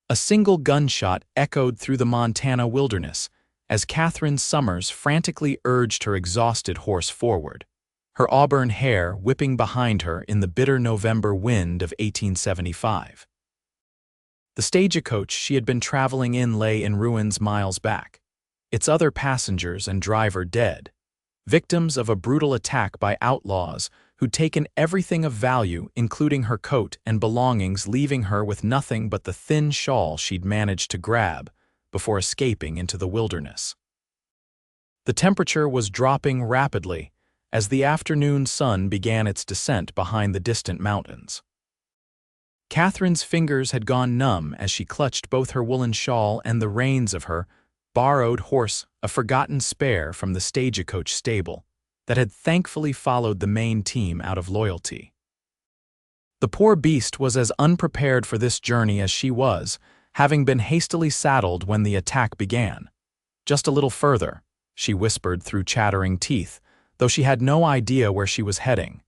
A single gunshot echoed through the Montana wilderness as Catherine Summers frantically urged her exhausted horse forward, her auburn hair whipping behind her in the bitter November wind of 1875. The stagecoach she had been traveling in lay in ruins miles back, its other passengers and driver dead, victims of a brutal attack by outlaws who'd taken everything of value, including her coat and belongings, leaving her with nothing but the thin shawl she'd managed to grab before escaping into the wilderness. The temperature was dropping rapidly as the afternoon sun began its descent behind the distant mountains. Catherine's fingers had gone numb as she clutched both her woolen shawl and the reins of her borrowed horse, a forgotten spare from the stagecoach stable that had thankfully followed the main team out of loyalty. The poor beast was as unprepared for this journey as she was, having been hastily saddled when the attack began. "Just a little further," she whispered through chattering teeth, though she had no idea where she was heading.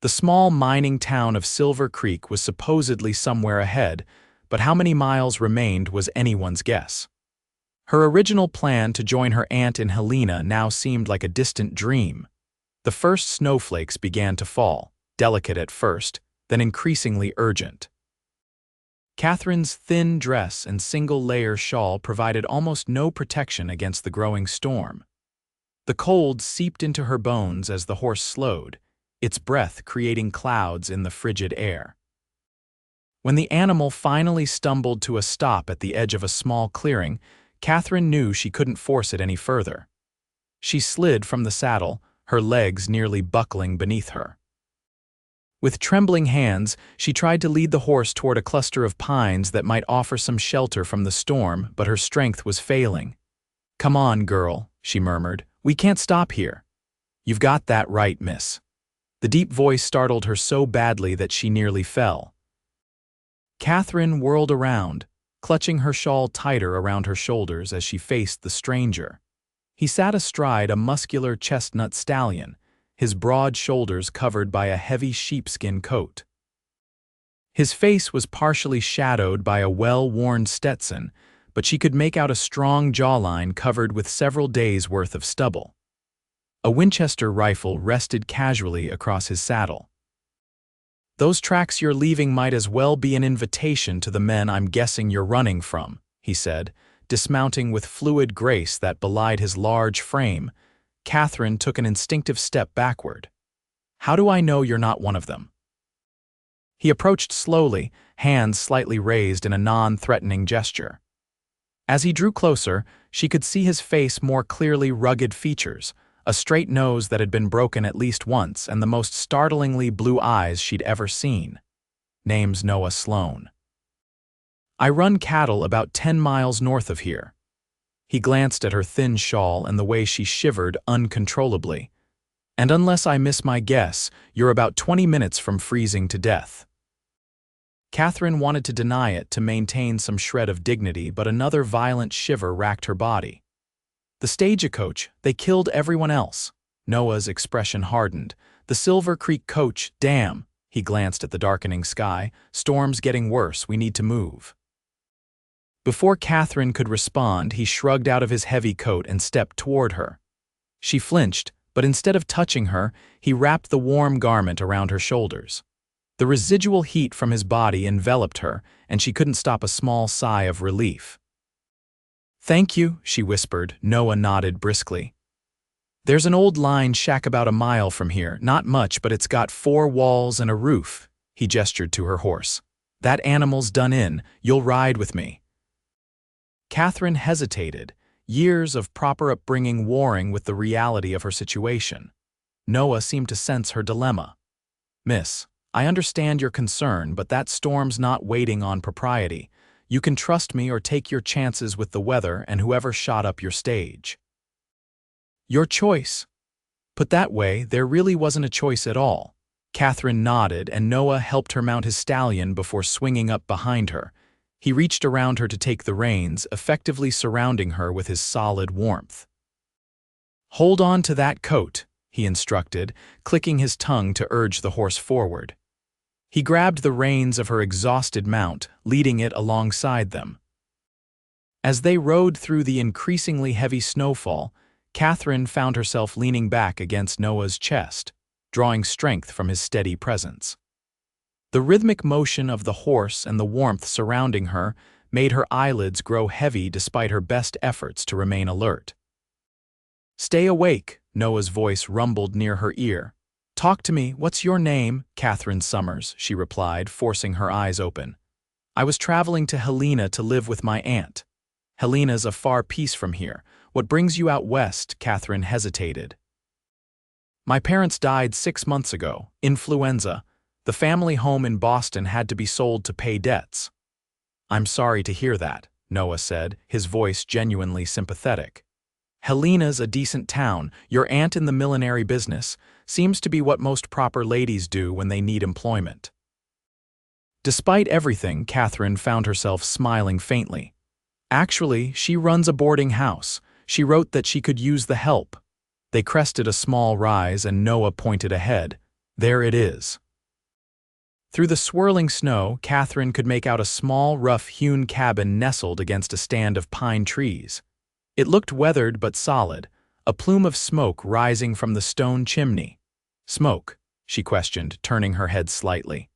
The small mining town of Silver Creek was supposedly somewhere ahead, but how many miles remained was anyone's guess. Her original plan to join her aunt in Helena now seemed like a distant dream. The first snowflakes began to fall, delicate at first, then increasingly urgent. Catherine's thin dress and single-layer shawl provided almost no protection against the growing storm. The cold seeped into her bones as the horse slowed, its breath creating clouds in the frigid air. When the animal finally stumbled to a stop at the edge of a small clearing, Catherine knew she couldn't force it any further. She slid from the saddle, her legs nearly buckling beneath her. With trembling hands, she tried to lead the horse toward a cluster of pines that might offer some shelter from the storm, but her strength was failing. "Come on, girl," she murmured. "We can't stop here." "You've got that right, miss." The deep voice startled her so badly that she nearly fell. Catherine whirled around, clutching her shawl tighter around her shoulders as she faced the stranger. He sat astride a muscular chestnut stallion, his broad shoulders covered by a heavy sheepskin coat. His face was partially shadowed by a well-worn Stetson, but she could make out a strong jawline covered with several days' worth of stubble. A Winchester rifle rested casually across his saddle. "Those tracks you're leaving might as well be an invitation to the men I'm guessing you're running from," he said, dismounting with fluid grace that belied his large frame. Catherine took an instinctive step backward. "How do I know you're not one of them?" He approached slowly, hands slightly raised in a non-threatening gesture. As he drew closer, she could see his face more clearly, rugged features, a straight nose that had been broken at least once, and the most startlingly blue eyes she'd ever seen. "Name's Noah Sloane. I run cattle about 10 miles north of here." He glanced at her thin shawl and the way she shivered uncontrollably. "And unless I miss my guess, you're about 20 minutes from freezing to death." Catherine wanted to deny it to maintain some shred of dignity, but another violent shiver racked her body. "The stagecoach, they killed everyone else." Noah's expression hardened. "The Silver Creek coach, damn." He glanced at the darkening sky. "Storm's getting worse, we need to move." Before Catherine could respond, he shrugged out of his heavy coat and stepped toward her. She flinched, but instead of touching her, he wrapped the warm garment around her shoulders. The residual heat from his body enveloped her, and she couldn't stop a small sigh of relief. "Thank you," she whispered. Noah nodded briskly. "There's an old line shack about a mile from here, not much, but it's got 4 walls and a roof." He gestured to her horse. "That animal's done in. You'll ride with me." Catherine hesitated, years of proper upbringing warring with the reality of her situation. Noah seemed to sense her dilemma. "Miss, I understand your concern, but that storm's not waiting on propriety. You can trust me or take your chances with the weather and whoever shot up your stage." "Your choice." Put that way, there really wasn't a choice at all. Catherine nodded, and Noah helped her mount his stallion before swinging up behind her. He reached around her to take the reins, effectively surrounding her with his solid warmth. "Hold on to that coat," he instructed, clicking his tongue to urge the horse forward. He grabbed the reins of her exhausted mount, leading it alongside them. As they rode through the increasingly heavy snowfall, Catherine found herself leaning back against Noah's chest, drawing strength from his steady presence. The rhythmic motion of the horse and the warmth surrounding her made her eyelids grow heavy despite her best efforts to remain alert. "Stay awake," Noah's voice rumbled near her ear. "Talk to me, what's your name?" "Catherine Summers," she replied, forcing her eyes open. "I was traveling to Helena to live with my aunt. Helena's a far piece from here. What brings you out west?" Catherine hesitated. "My parents died 6 months ago. Influenza. The family home in Boston had to be sold to pay debts." "I'm sorry to hear that," Noah said, his voice genuinely sympathetic. "Helena's a decent town. Your aunt in the millinery business seems to be what most proper ladies do when they need employment." Despite everything, Catherine found herself smiling faintly. "Actually, she runs a boarding house. She wrote that she could use the help." They crested a small rise and Noah pointed ahead. "There it is." Through the swirling snow, Catherine could make out a small, rough-hewn cabin nestled against a stand of pine trees. It looked weathered but solid, a plume of smoke rising from the stone chimney. "Smoke?" she questioned, turning her head slightly.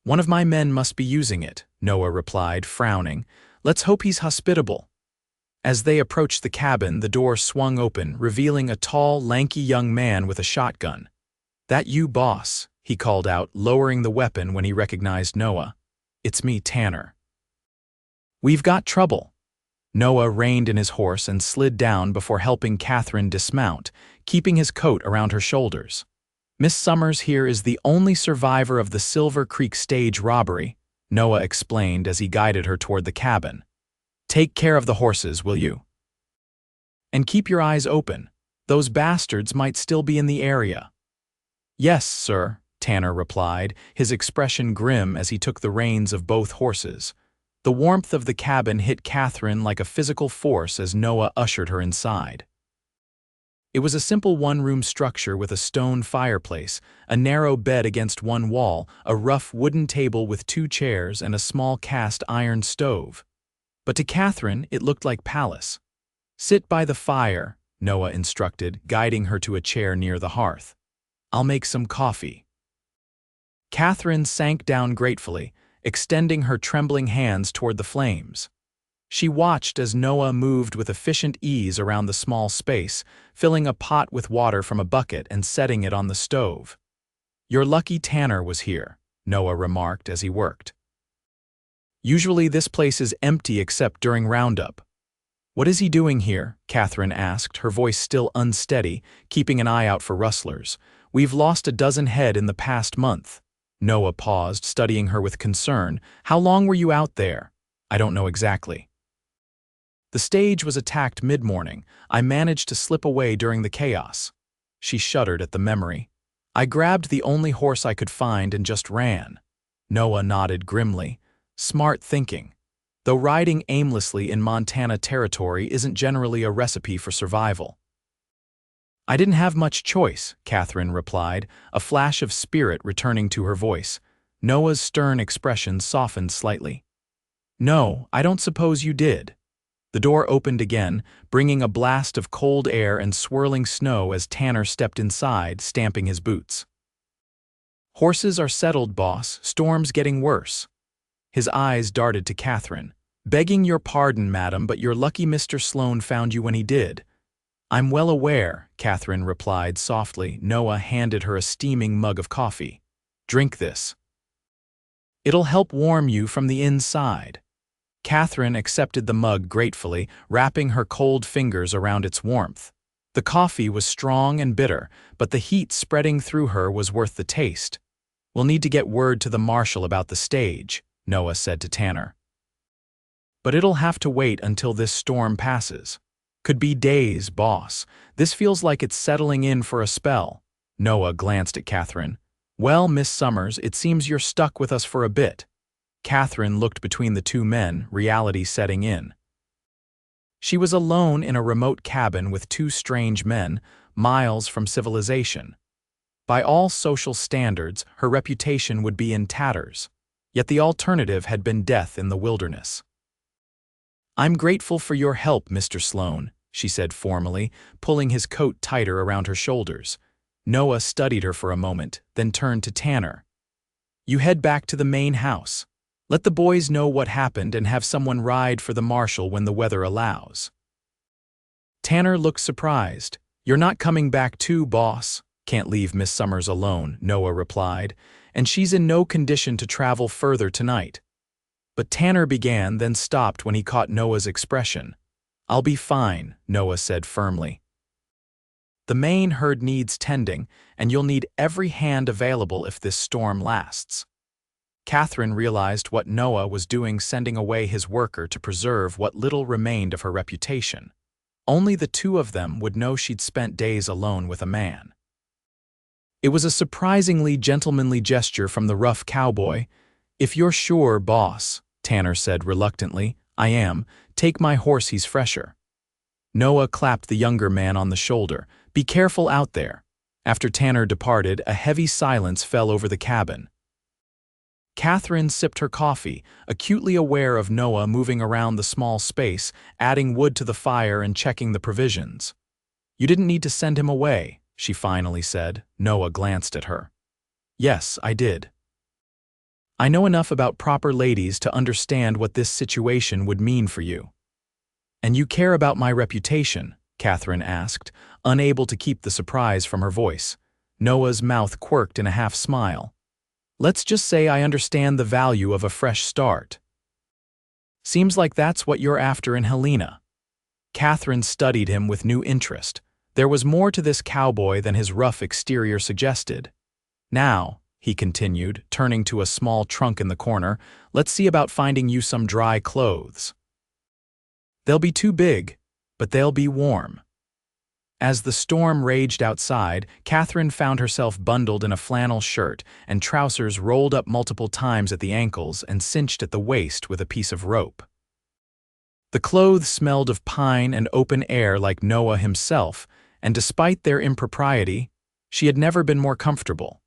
"One of my men must be using it," Noah replied, frowning. "Let's hope he's hospitable." As they approached the cabin, the door swung open, revealing a tall, lanky young man with a shotgun. "That you, boss?" he called out, lowering the weapon when he recognized Noah. "It's me, Tanner." "We've got trouble." Noah reined in his horse and slid down before helping Catherine dismount, keeping his coat around her shoulders. "Miss Summers here is the only survivor of the Silver Creek stage robbery," Noah explained as he guided her toward the cabin. "Take care of the horses, will you? And keep your eyes open. Those bastards might still be in the area." "Yes, sir," Tanner replied, his expression grim as he took the reins of both horses. The warmth of the cabin hit Catherine like a physical force as Noah ushered her inside. It was a simple one-room structure with a stone fireplace, a narrow bed against one wall, a rough wooden table with 2 chairs, and a small cast-iron stove. But to Catherine, it looked like palace. "Sit by the fire," Noah instructed, guiding her to a chair near the hearth. "I'll make some coffee." Catherine sank down gratefully, extending her trembling hands toward the flames. She watched as Noah moved with efficient ease around the small space, filling a pot with water from a bucket and setting it on the stove. "You're lucky Tanner was here," Noah remarked as he worked. "Usually this place is empty except during roundup." "What is he doing here?" Catherine asked, her voice still unsteady, keeping an eye out for rustlers. "We've lost a dozen head in the past month." Noah paused, studying her with concern. "How long were you out there?" "I don't know exactly." "The stage was attacked mid-morning. I managed to slip away during the chaos." She shuddered at the memory. "I grabbed the only horse I could find and just ran." Noah nodded grimly. "Smart thinking. Though riding aimlessly in Montana territory isn't generally a recipe for survival." "I didn't have much choice," Catherine replied, a flash of spirit returning to her voice. Noah's stern expression softened slightly. "No, I don't suppose you did." The door opened again, bringing a blast of cold air and swirling snow as Tanner stepped inside, stamping his boots. "Horses are settled, boss. Storm's getting worse." His eyes darted to Catherine. "Begging your pardon, madam, but you're lucky Mr. Sloane found you when he did." "I'm well aware," Catherine replied softly. Noah handed her a steaming mug of coffee. "Drink this. It'll help warm you from the inside." Catherine accepted the mug gratefully, wrapping her cold fingers around its warmth. The coffee was strong and bitter, but the heat spreading through her was worth the taste. "We'll need to get word to the marshal about the stage," Noah said to Tanner. "But it'll have to wait until this storm passes." "Could be days, boss. This feels like it's settling in for a spell." Noah glanced at Catherine. "Well, Miss Summers, it seems you're stuck with us for a bit." Catherine looked between the two men, reality setting in. She was alone in a remote cabin with 2 strange men, miles from civilization. By all social standards, her reputation would be in tatters. Yet the alternative had been death in the wilderness. "I'm grateful for your help, Mr. Sloane," she said formally, pulling his coat tighter around her shoulders. Noah studied her for a moment, then turned to Tanner. "You head back to the main house. Let the boys know what happened and have someone ride for the marshal when the weather allows." Tanner looked surprised. "You're not coming back too, boss?" "Can't leave Miss Summers alone," Noah replied, "and she's in no condition to travel further tonight." But Tanner began, then stopped when he caught Noah's expression. "I'll be fine," Noah said firmly. "The main herd needs tending, and you'll need every hand available if this storm lasts." Catherine realized what Noah was doing, sending away his worker to preserve what little remained of her reputation. Only the two of them would know she'd spent days alone with a man. It was a surprisingly gentlemanly gesture from the rough cowboy. "If you're sure, boss," Tanner said reluctantly. "I am. Take my horse, he's fresher." Noah clapped the younger man on the shoulder. "Be careful out there." After Tanner departed, a heavy silence fell over the cabin. Catherine sipped her coffee, acutely aware of Noah moving around the small space, adding wood to the fire and checking the provisions. "You didn't need to send him away," she finally said. Noah glanced at her. "Yes, I did. I know enough about proper ladies to understand what this situation would mean for you." "And you care about my reputation?" Catherine asked, unable to keep the surprise from her voice. Noah's mouth quirked in a half-smile. "Let's just say I understand the value of a fresh start." "Seems like that's what you're after in Helena." Catherine studied him with new interest. There was more to this cowboy than his rough exterior suggested. "Now," he continued, turning to a small trunk in the corner, "let's see about finding you some dry clothes. They'll be too big, but they'll be warm." As the storm raged outside, Catherine found herself bundled in a flannel shirt and trousers rolled up multiple times at the ankles and cinched at the waist with a piece of rope. The clothes smelled of pine and open air like Noah himself, and despite their impropriety, she had never been more comfortable.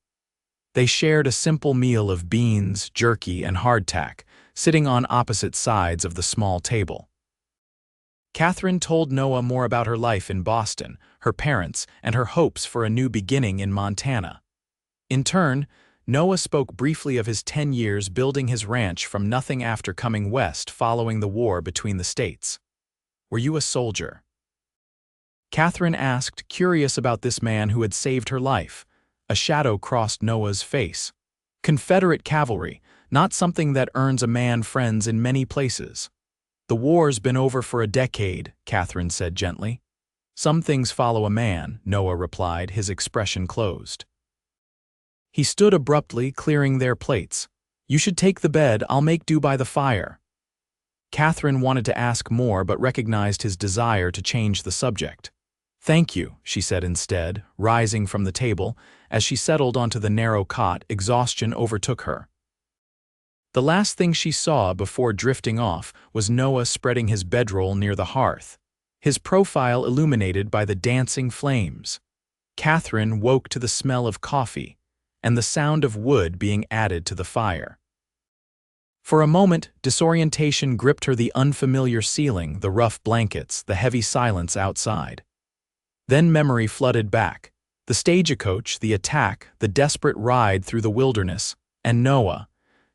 They shared a simple meal of beans, jerky, and hardtack, sitting on opposite sides of the small table. Catherine told Noah more about her life in Boston, her parents, and her hopes for a new beginning in Montana. In turn, Noah spoke briefly of his 10 years building his ranch from nothing after coming west following the war between the states. "Were you a soldier?" Catherine asked, curious about this man who had saved her life. A shadow crossed Noah's face. "Confederate cavalry, not something that earns a man friends in many places." "The war's been over for a decade," Catherine said gently. "Some things follow a man," Noah replied, his expression closed. He stood abruptly, clearing their plates. "You should take the bed, I'll make do by the fire." Catherine wanted to ask more but recognized his desire to change the subject. "Thank you," she said instead, rising from the table. As she settled onto the narrow cot, exhaustion overtook her. The last thing she saw before drifting off was Noah spreading his bedroll near the hearth, his profile illuminated by the dancing flames. Catherine woke to the smell of coffee and the sound of wood being added to the fire. For a moment, disorientation gripped her, the unfamiliar ceiling, the rough blankets, the heavy silence outside. Then memory flooded back. The stagecoach, the attack, the desperate ride through the wilderness, and Noah.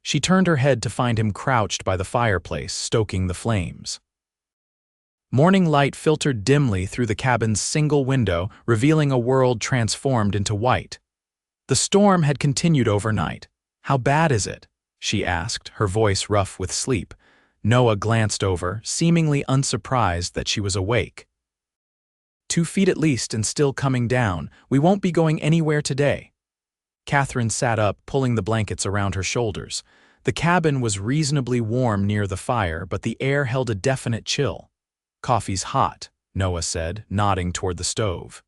She turned her head to find him crouched by the fireplace, stoking the flames. Morning light filtered dimly through the cabin's single window, revealing a world transformed into white. The storm had continued overnight. "How bad is it?" she asked, her voice rough with sleep. Noah glanced over, seemingly unsurprised that she was awake. 2 feet at least and still coming down. We won't be going anywhere today." Catherine sat up, pulling the blankets around her shoulders. The cabin was reasonably warm near the fire, but the air held a definite chill. "Coffee's hot," Noah said, nodding toward the stove.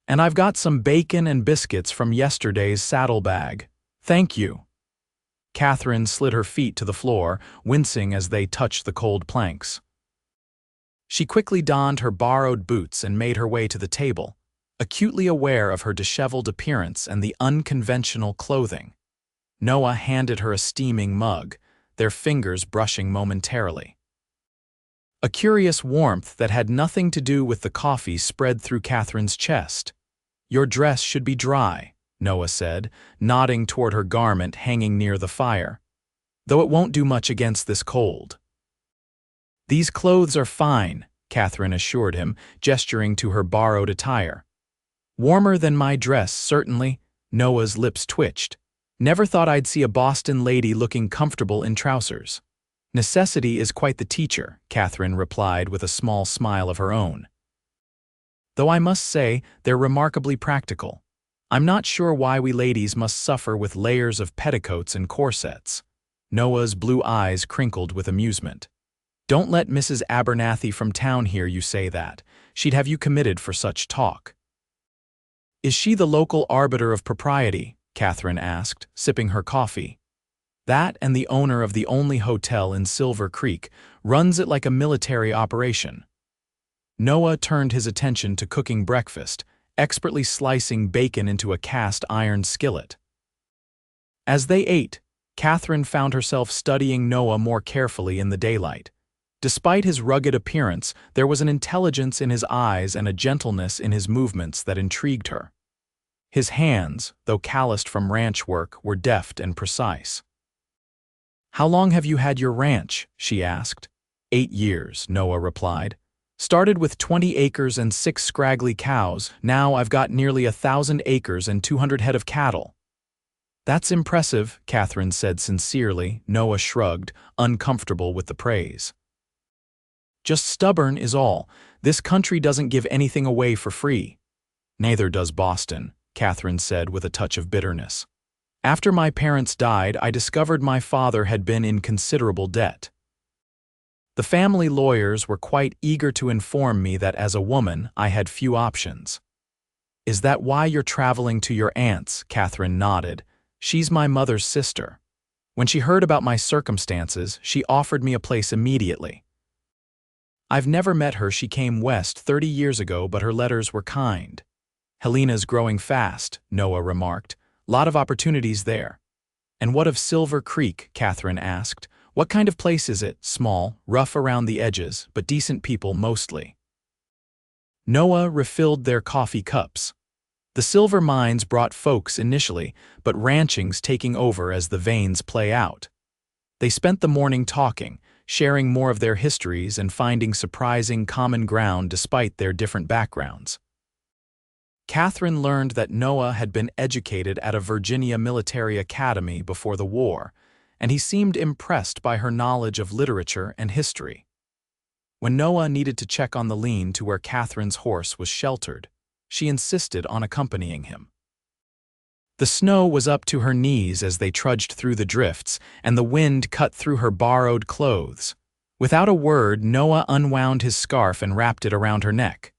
"And I've got some bacon and biscuits from yesterday's saddlebag. Thank you." Catherine slid her feet to the floor, wincing as they touched the cold planks. She quickly donned her borrowed boots and made her way to the table. acutely aware of her disheveled appearance and the unconventional clothing. Noah handed her a steaming mug, their fingers brushing momentarily. A curious warmth that had nothing to do with the coffee spread through Catherine's chest. "Your dress should be dry," Noah said, nodding toward her garment hanging near the fire, "though it won't do much against this cold." "These clothes are fine," Catherine assured him, gesturing to her borrowed attire. "Warmer than my dress, certainly." Noah's lips twitched. "Never thought I'd see a Boston lady looking comfortable in trousers." "Necessity is quite the teacher," Catherine replied with a small smile of her own. "Though I must say they're remarkably practical. I'm not sure why we ladies must suffer with layers of petticoats and corsets." Noah's blue eyes crinkled with amusement. "Don't let Mrs. Abernathy from town hear you say that. She'd have you committed for such talk." "Is she the local arbiter of propriety?" Catherine asked, sipping her coffee. "That and the owner of the only hotel in Silver Creek runs it like a military operation." Noah turned his attention to cooking breakfast, expertly slicing bacon into a cast-iron skillet. As they ate, Catherine found herself studying Noah more carefully in the daylight. Despite his rugged appearance, there was an intelligence in his eyes and a gentleness in his movements that intrigued her. His hands, though calloused from ranch work, were deft and precise. "How long have you had your ranch?" she asked. 8 years, Noah replied. "Started with 20 acres and 6 scraggly cows. Now I've got nearly 1,000 acres and 200 head of cattle." "That's impressive," Catherine said sincerely. Noah shrugged, uncomfortable with the praise. "Just stubborn is all. This country doesn't give anything away for free." "Neither does Boston," Catherine said with a touch of bitterness. "After my parents died, I discovered my father had been in considerable debt. The family lawyers were quite eager to inform me that as a woman, I had few options." "Is that why you're traveling to your aunt's?" Catherine nodded. "She's my mother's sister. When she heard about my circumstances, she offered me a place immediately." "I've never met her. She came west 30 years ago, but her letters were kind." "Helena's growing fast," Noah remarked. "Lot of opportunities there." "And what of Silver Creek?" Catherine asked. "What kind of place is it? Small, rough around the edges, but decent people mostly." Noah refilled their coffee cups. The silver mines brought folks initially, but ranching's taking over as the veins play out. They spent the morning talking, sharing more of their histories and finding surprising common ground despite their different backgrounds. Catherine learned that Noah had been educated at a Virginia military academy before the war, and he seemed impressed by her knowledge of literature and history. When Noah needed to check on the lean to where Catherine's horse was sheltered, she insisted on accompanying him. The snow was up to her knees as they trudged through the drifts, and the wind cut through her borrowed clothes. Without a word, Noah unwound his scarf and wrapped it around her neck.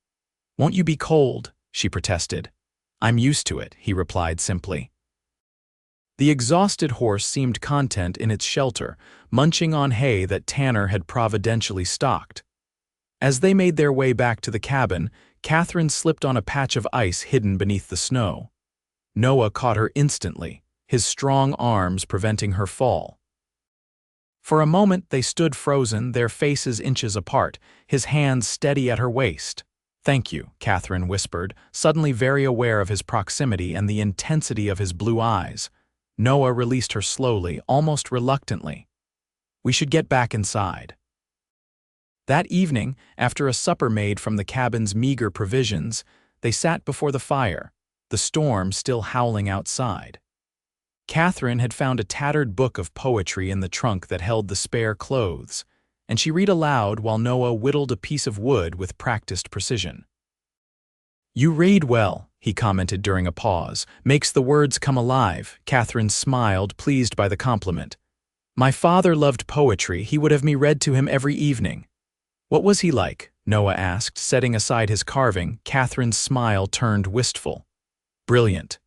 "Won't you be cold?" she protested. "I'm used to it," he replied simply. The exhausted horse seemed content in its shelter, munching on hay that Tanner had providentially stocked. As they made their way back to the cabin, Catherine slipped on a patch of ice hidden beneath the snow. Noah caught her instantly, his strong arms preventing her fall. For a moment they stood frozen, their faces inches apart, his hands steady at her waist. "Thank you," Catherine whispered, suddenly very aware of his proximity and the intensity of his blue eyes. Noah released her slowly, almost reluctantly. "We should get back inside." That evening, after a supper made from the cabin's meager provisions, they sat before the fire, the storm still howling outside. Catherine had found a tattered book of poetry in the trunk that held the spare clothes, and she read aloud while Noah whittled a piece of wood with practiced precision. "You read well," he commented during a pause. "Makes the words come alive." Catherine smiled, pleased by the compliment. "My father loved poetry. He would have me read to him every evening." "What was he like?" Noah asked, setting aside his carving. Catherine's smile turned wistful. "Brilliant."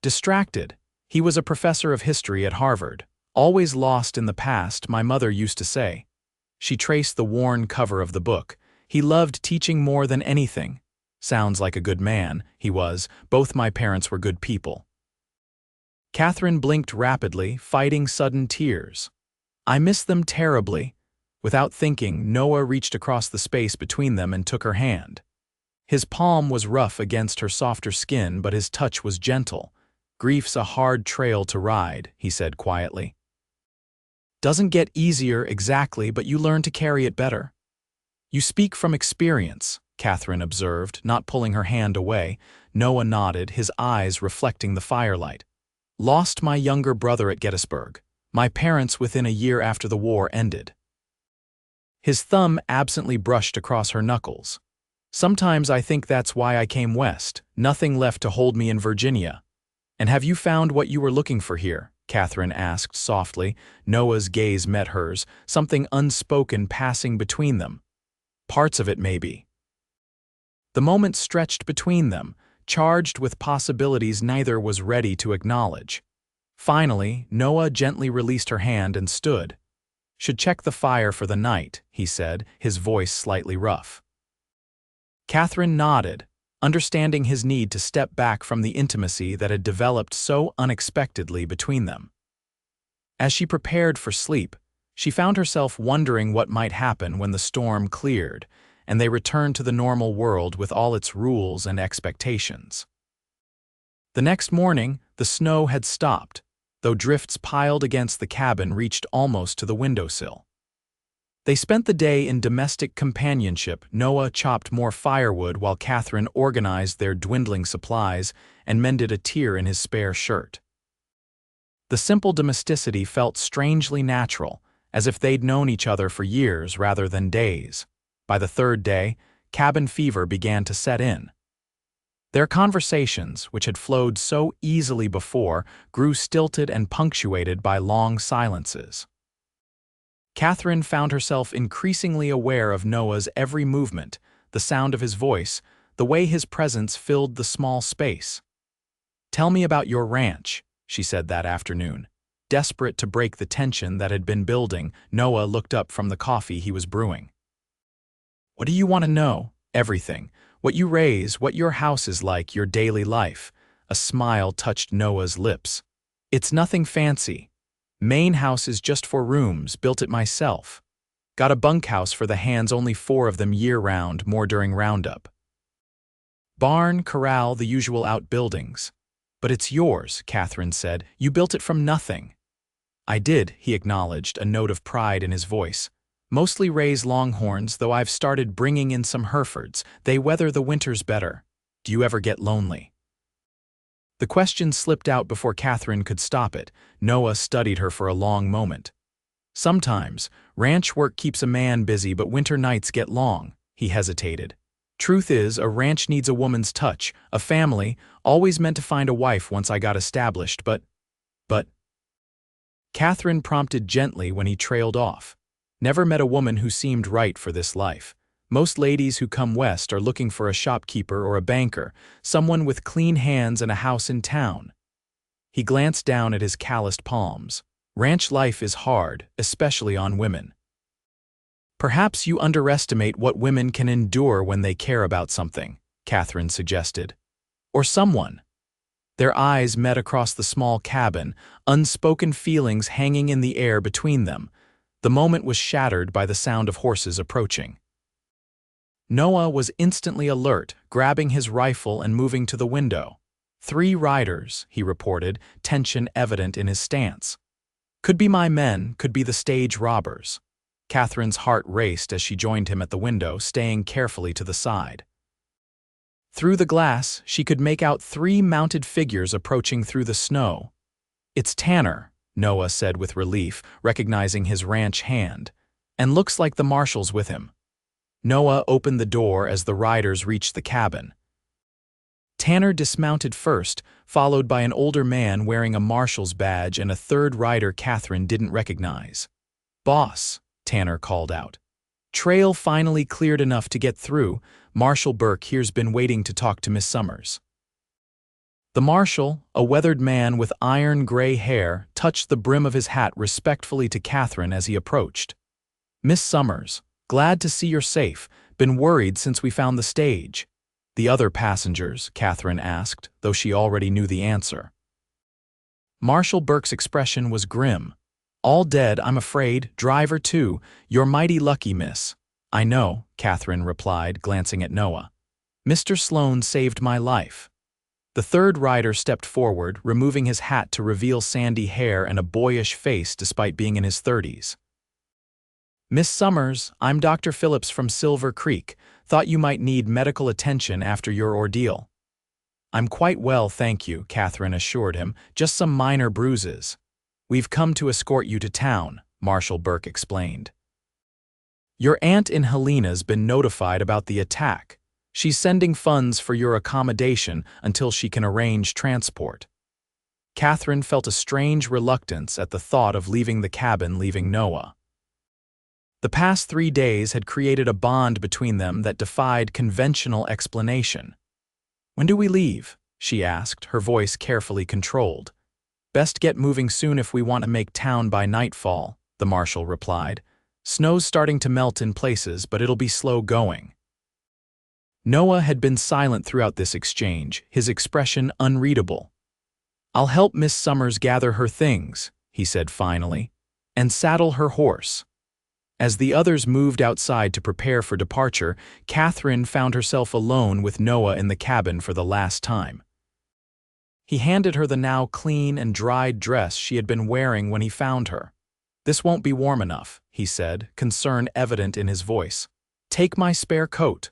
"Distracted. He was a professor of history at Harvard. Always lost in the past, my mother used to say." She traced the worn cover of the book. "He loved teaching more than anything." Sounds like a good man. He was. Both my parents were good people. Catherine blinked rapidly, fighting sudden tears. I miss them terribly. Without thinking, Noah reached across the space between them and took her hand. His palm was rough against her softer skin, but his touch was gentle. Grief's a hard trail to ride, he said quietly. Doesn't get easier exactly, but you learn to carry it better. You speak from experience, Catherine observed, not pulling her hand away. Noah nodded, his eyes reflecting the firelight. Lost my younger brother at Gettysburg. My parents within a year after the war ended. His thumb absently brushed across her knuckles. Sometimes I think that's why I came west. Nothing left to hold me in Virginia. And have you found what you were looking for here? Catherine asked softly. Noah's gaze met hers, something unspoken passing between them. Parts of it, maybe. The moment stretched between them, charged with possibilities neither was ready to acknowledge. Finally, Noah gently released her hand and stood. Should check the fire for the night, he said, his voice slightly rough. Catherine nodded, understanding his need to step back from the intimacy that had developed so unexpectedly between them. As she prepared for sleep, she found herself wondering what might happen when the storm cleared, and they returned to the normal world with all its rules and expectations. The next morning, the snow had stopped, though drifts piled against the cabin reached almost to the windowsill. They spent the day in domestic companionship. Noah chopped more firewood while Catherine organized their dwindling supplies and mended a tear in his spare shirt. The simple domesticity felt strangely natural, as if they'd known each other for years rather than days. By the third day, cabin fever began to set in. Their conversations, which had flowed so easily before, grew stilted and punctuated by long silences. Catherine found herself increasingly aware of Noah's every movement, the sound of his voice, the way his presence filled the small space. "Tell me about your ranch," she said that afternoon. Desperate to break the tension that had been building, Noah looked up from the coffee he was brewing. "What do you want to know?" "Everything. What you raise, what your house is like, your daily life." A smile touched Noah's lips. "It's nothing fancy. Main house is just 4 rooms, built it myself. Got a bunkhouse for the hands, only 4 of them year-round, more during roundup. Barn, corral, the usual outbuildings. But it's yours," Catherine said. "You built it from nothing." "I did," he acknowledged, a note of pride in his voice. "Mostly raise longhorns, though I've started bringing in some Herefords. They weather the winters better. Do you ever get lonely?" The question slipped out before Catherine could stop it. Noah studied her for a long moment. "Sometimes, ranch work keeps a man busy, but winter nights get long," he hesitated. "Truth is, a ranch needs a woman's touch, a family, always meant to find a wife once I got established, but... Catherine prompted gently when he trailed off. "Never met a woman who seemed right for this life. Most ladies who come west are looking for a shopkeeper or a banker, someone with clean hands and a house in town." He glanced down at his calloused palms. "Ranch life is hard, especially on women." "Perhaps you underestimate what women can endure when they care about something," Catherine suggested. "Or someone." Their eyes met across the small cabin, unspoken feelings hanging in the air between them. The moment was shattered by the sound of horses approaching. Noah was instantly alert, grabbing his rifle and moving to the window. 3 riders, he reported, tension evident in his stance. "Could be my men, could be the stage robbers." Catherine's heart raced as she joined him at the window, staying carefully to the side. Through the glass, she could make out 3 mounted figures approaching through the snow. "It's Tanner," Noah said with relief, recognizing his ranch hand. "And looks like the marshal's with him." Noah opened the door as the riders reached the cabin. Tanner dismounted first, followed by an older man wearing a marshal's badge and a 3rd rider Catherine didn't recognize. "Boss," Tanner called out. "Trail finally cleared enough to get through. Marshal Burke here's been waiting to talk to Miss Summers." The marshal, a weathered man with iron gray hair, touched the brim of his hat respectfully to Catherine as he approached. "Miss Summers, glad to see you're safe. Been worried since we found the stage." The other passengers? Catherine asked, though she already knew the answer. Marshal Burke's expression was grim. All dead, I'm afraid, driver too. You're mighty lucky, miss. I know, Catherine replied, glancing at Noah. Mr. Sloane saved my life. The third rider stepped forward, removing his hat to reveal sandy hair and a boyish face despite being in his 30s. Miss Summers, I'm Dr. Phillips from Silver Creek. Thought you might need medical attention after your ordeal. I'm quite well, thank you, Catherine assured him, just some minor bruises. We've come to escort you to town, Marshal Burke explained. Your aunt in Helena's been notified about the attack. She's sending funds for your accommodation until she can arrange transport. Catherine felt a strange reluctance at the thought of leaving the cabin, leaving Noah. The past 3 days had created a bond between them that defied conventional explanation. When do we leave? She asked, her voice carefully controlled. Best get moving soon if we want to make town by nightfall, the marshal replied. Snow's starting to melt in places, but it'll be slow going. Noah had been silent throughout this exchange, his expression unreadable. I'll help Miss Summers gather her things, he said finally, and saddle her horse. As the others moved outside to prepare for departure, Catherine found herself alone with Noah in the cabin for the last time. He handed her the now clean and dried dress she had been wearing when he found her. This won't be warm enough, he said, concern evident in his voice. Take my spare coat.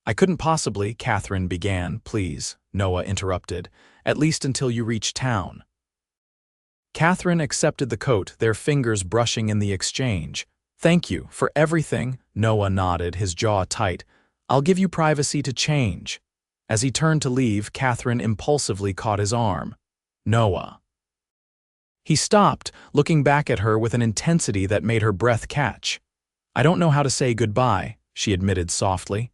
I couldn't possibly, Catherine began. Please, Noah interrupted, at least until you reach town. Catherine accepted the coat, their fingers brushing in the exchange. Thank you for everything, Noah nodded, his jaw tight. I'll give you privacy to change. As he turned to leave, Catherine impulsively caught his arm. Noah. He stopped, looking back at her with an intensity that made her breath catch. I don't know how to say goodbye, she admitted softly.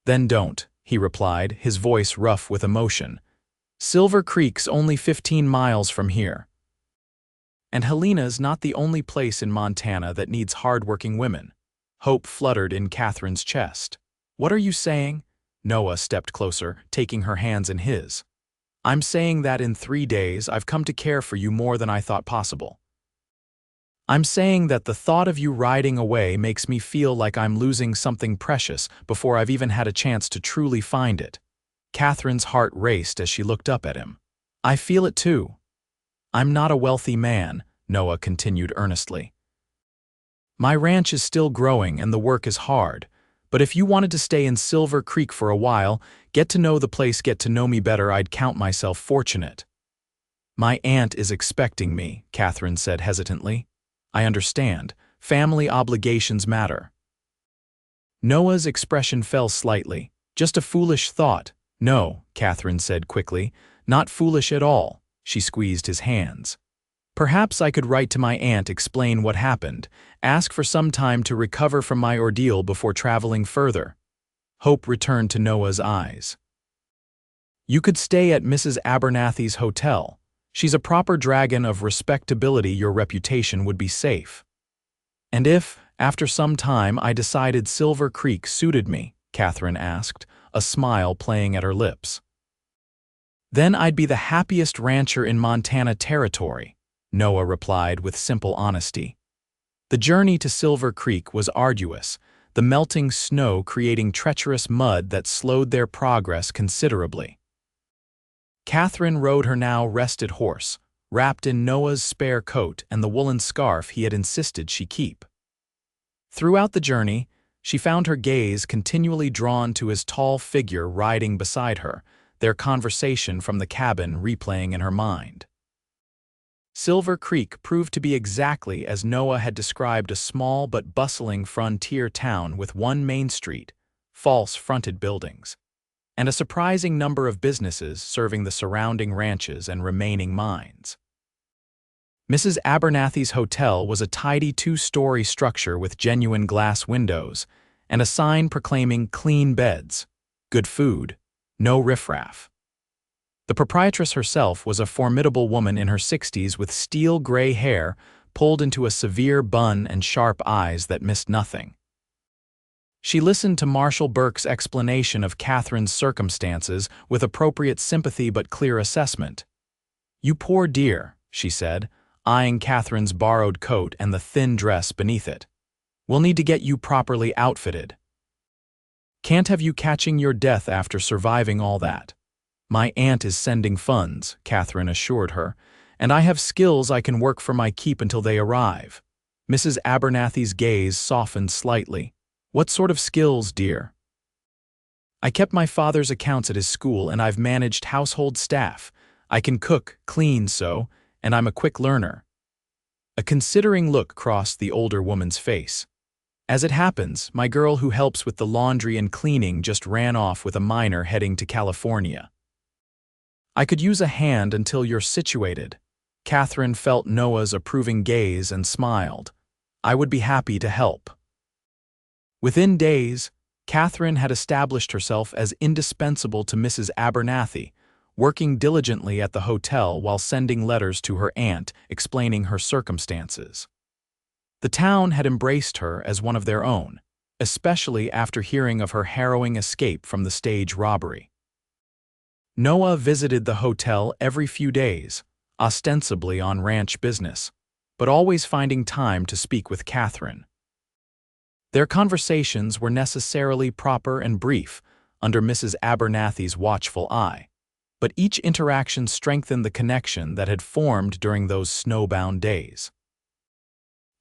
Then don't, he replied, his voice rough with emotion. Silver Creek's only 15 miles from here. And Helena's not the only place in Montana that needs hard-working women. Hope fluttered in Catherine's chest. What are you saying? Noah stepped closer, taking her hands in his. I'm saying that in 3 days I've come to care for you more than I thought possible. I'm saying that the thought of you riding away makes me feel like I'm losing something precious before I've even had a chance to truly find it. Catherine's heart raced as she looked up at him. I feel it too. I'm not a wealthy man, Noah continued earnestly. My ranch is still growing and the work is hard, but if you wanted to stay in Silver Creek for a while, get to know the place, get to know me better, I'd count myself fortunate. My aunt is expecting me, Catherine said hesitantly. I understand. Family obligations matter. Noah's expression fell slightly. Just a foolish thought. No, Catherine said quickly. Not foolish at all. She squeezed his hands. Perhaps I could write to my aunt, explain what happened, ask for some time to recover from my ordeal before traveling further. Hope returned to Noah's eyes. You could stay at Mrs. Abernathy's hotel. She's a proper dragon of respectability, your reputation would be safe. And if, after some time, I decided Silver Creek suited me, Catherine asked, a smile playing at her lips. Then I'd be the happiest rancher in Montana territory, Noah replied with simple honesty. The journey to Silver Creek was arduous, the melting snow creating treacherous mud that slowed their progress considerably. Catherine rode her now rested horse, wrapped in Noah's spare coat and the woolen scarf he had insisted she keep. Throughout the journey, she found her gaze continually drawn to his tall figure riding beside her, their conversation from the cabin replaying in her mind. Silver Creek proved to be exactly as Noah had described, a small but bustling frontier town with one main street, false-fronted buildings, and a surprising number of businesses serving the surrounding ranches and remaining mines. Mrs. Abernathy's hotel was a tidy 2-story structure with genuine glass windows and a sign proclaiming clean beds, good food, no riffraff. The proprietress herself was a formidable woman in her 60s with steel-gray hair pulled into a severe bun and sharp eyes that missed nothing. She listened to Marshall Burke's explanation of Catherine's circumstances with appropriate sympathy but clear assessment. "You poor dear," she said, eyeing Catherine's borrowed coat and the thin dress beneath it. "We'll need to get you properly outfitted. Can't have you catching your death after surviving all that." "My aunt is sending funds," Catherine assured her, "and I have skills I can work for my keep until they arrive." Mrs. Abernathy's gaze softened slightly. "What sort of skills, dear?" "I kept my father's accounts at his school and I've managed household staff. I can cook, clean, and I'm a quick learner." A considering look crossed the older woman's face. "As it happens, my girl who helps with the laundry and cleaning just ran off with a minor heading to California. I could use a hand until you're situated." Catherine felt Noah's approving gaze and smiled. "I would be happy to help." Within days, Catherine had established herself as indispensable to Mrs. Abernathy, working diligently at the hotel while sending letters to her aunt explaining her circumstances. The town had embraced her as one of their own, especially after hearing of her harrowing escape from the stage robbery. Noah visited the hotel every few days, ostensibly on ranch business, but always finding time to speak with Catherine. Their conversations were necessarily proper and brief, under Mrs. Abernathy's watchful eye, but each interaction strengthened the connection that had formed during those snowbound days.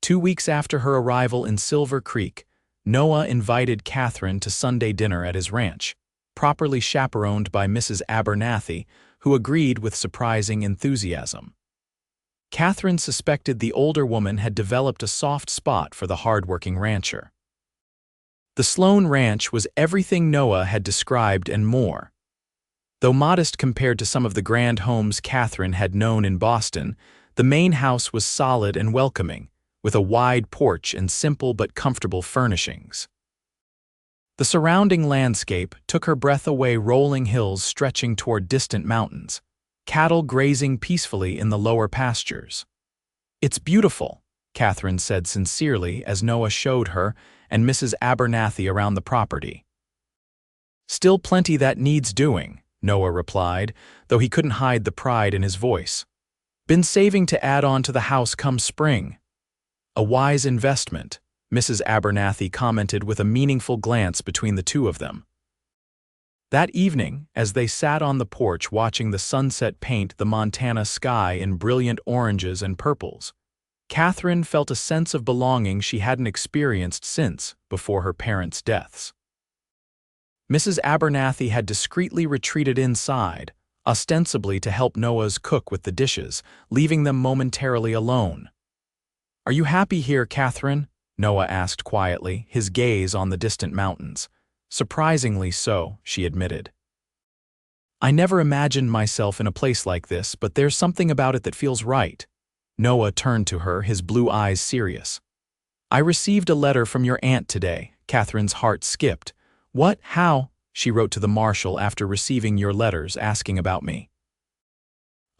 2 weeks after her arrival in Silver Creek, Noah invited Catherine to Sunday dinner at his ranch, properly chaperoned by Mrs. Abernathy, who agreed with surprising enthusiasm. Catherine suspected the older woman had developed a soft spot for the hard-working rancher. The Sloane Ranch was everything Noah had described and more. Though modest compared to some of the grand homes Catherine had known in Boston, the main house was solid and welcoming, with a wide porch and simple but comfortable furnishings. The surrounding landscape took her breath away, rolling hills stretching toward distant mountains, cattle grazing peacefully in the lower pastures. "It's beautiful," Catherine said sincerely as Noah showed her and Mrs. Abernathy around the property. "Still plenty that needs doing," Noah replied, though he couldn't hide the pride in his voice. "Been saving to add on to the house come spring." "A wise investment," Mrs. Abernathy commented with a meaningful glance between the two of them. That evening, as they sat on the porch watching the sunset paint the Montana sky in brilliant oranges and purples, Catherine felt a sense of belonging she hadn't experienced since before her parents' deaths. Mrs. Abernathy had discreetly retreated inside, ostensibly to help Noah's cook with the dishes, leaving them momentarily alone. "Are you happy here, Catherine?" Noah asked quietly, his gaze on the distant mountains. "Surprisingly so," she admitted. "I never imagined myself in a place like this, but there's something about it that feels right." Noah turned to her, his blue eyes serious. "I received a letter from your aunt today." Catherine's heart skipped. "What? How?" She wrote to the marshal after receiving your letters asking about me.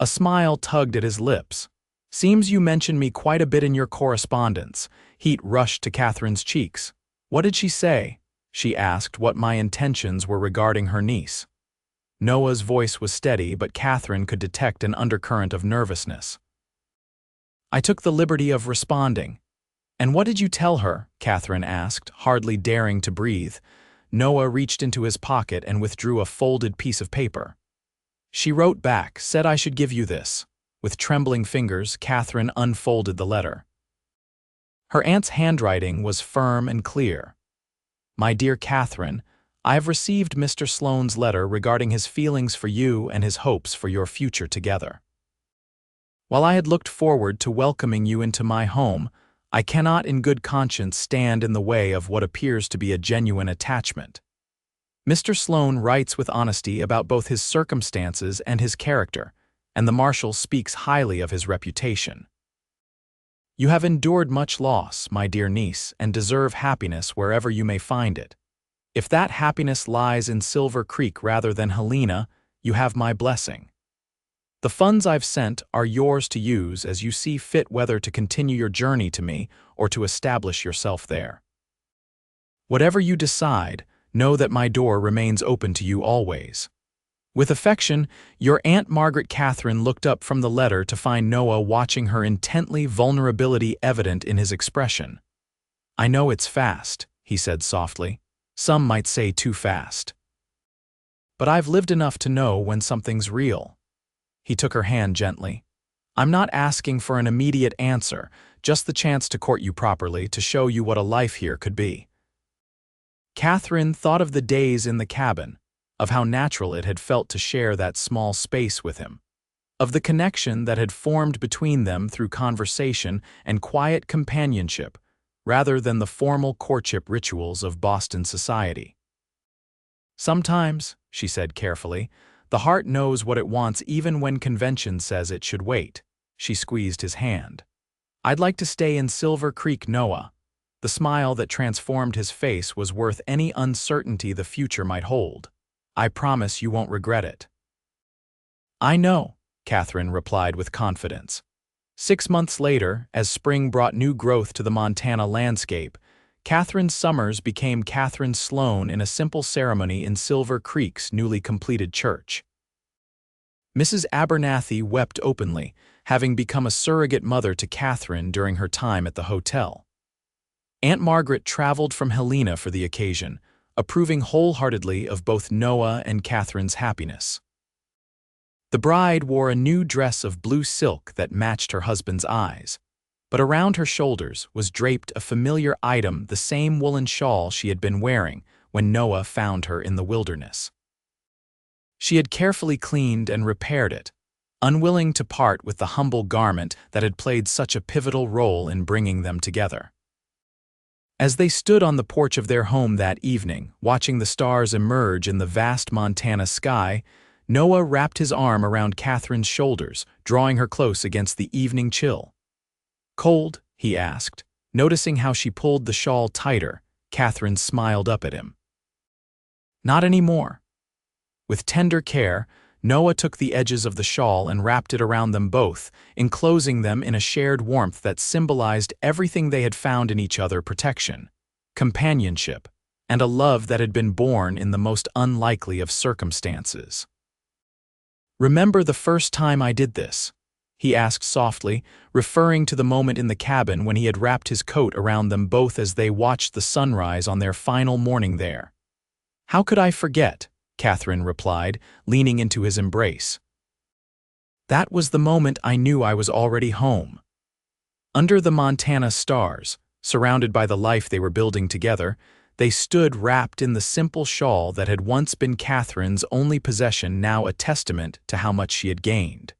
A smile tugged at his lips. "Seems you mentioned me quite a bit in your correspondence." Heat rushed to Catherine's cheeks. "What did she say?" She asked what my intentions were regarding her niece. Noah's voice was steady, but Catherine could detect an undercurrent of nervousness. I took the liberty of responding. "And what did you tell her?" Catherine asked, hardly daring to breathe. Noah reached into his pocket and withdrew a folded piece of paper. "She wrote back, said I should give you this." With trembling fingers, Catherine unfolded the letter. Her aunt's handwriting was firm and clear. "My dear Catherine, I have received Mr. Sloane's letter regarding his feelings for you and his hopes for your future together. While I had looked forward to welcoming you into my home, I cannot in good conscience stand in the way of what appears to be a genuine attachment. Mr. Sloane writes with honesty about both his circumstances and his character, and the marshal speaks highly of his reputation. You have endured much loss, my dear niece, and deserve happiness wherever you may find it. If that happiness lies in Silver Creek rather than Helena, you have my blessing. The funds I've sent are yours to use as you see fit, whether to continue your journey to me or to establish yourself there." Whatever you decide, know that my door remains open to you always. With affection, your Aunt Margaret Catherine looked up from the letter to find Noah watching her intently, vulnerability evident in his expression. I know it's fast, he said softly. Some might say too fast. But I've lived enough to know when something's real. He took her hand gently. I'm not asking for an immediate answer, just the chance to court you properly, to show you what a life here could be. Catherine thought of the days in the cabin, of how natural it had felt to share that small space with him, of the connection that had formed between them through conversation and quiet companionship, rather than the formal courtship rituals of Boston society. Sometimes, she said carefully, the heart knows what it wants even when convention says it should wait. She squeezed his hand. I'd like to stay in Silver Creek, Noah. The smile that transformed his face was worth any uncertainty the future might hold. I promise you won't regret it. I know, Catherine replied with confidence. 6 months later, as spring brought new growth to the Montana landscape, Catherine Summers became Catherine Sloane in a simple ceremony in Silver Creek's newly completed church. Mrs. Abernathy wept openly, having become a surrogate mother to Catherine during her time at the hotel. Aunt Margaret traveled from Helena for the occasion, approving wholeheartedly of both Noah and Catherine's happiness. The bride wore a new dress of blue silk that matched her husband's eyes, but around her shoulders was draped a familiar item, the same woolen shawl she had been wearing when Noah found her in the wilderness. She had carefully cleaned and repaired it, unwilling to part with the humble garment that had played such a pivotal role in bringing them together. As they stood on the porch of their home that evening, watching the stars emerge in the vast Montana sky, Noah wrapped his arm around Catherine's shoulders, drawing her close against the evening chill. Cold? He asked. Noticing how she pulled the shawl tighter, Catherine smiled up at him. Not anymore. With tender care, Noah took the edges of the shawl and wrapped it around them both, enclosing them in a shared warmth that symbolized everything they had found in each other: protection, companionship, and a love that had been born in the most unlikely of circumstances. Remember the first time I did this? He asked softly, referring to the moment in the cabin when he had wrapped his coat around them both as they watched the sunrise on their final morning there. How could I forget? Catherine replied, leaning into his embrace. That was the moment I knew I was already home. Under the Montana stars, surrounded by the life they were building together, they stood wrapped in the simple shawl that had once been Catherine's only possession, now a testament to how much she had gained.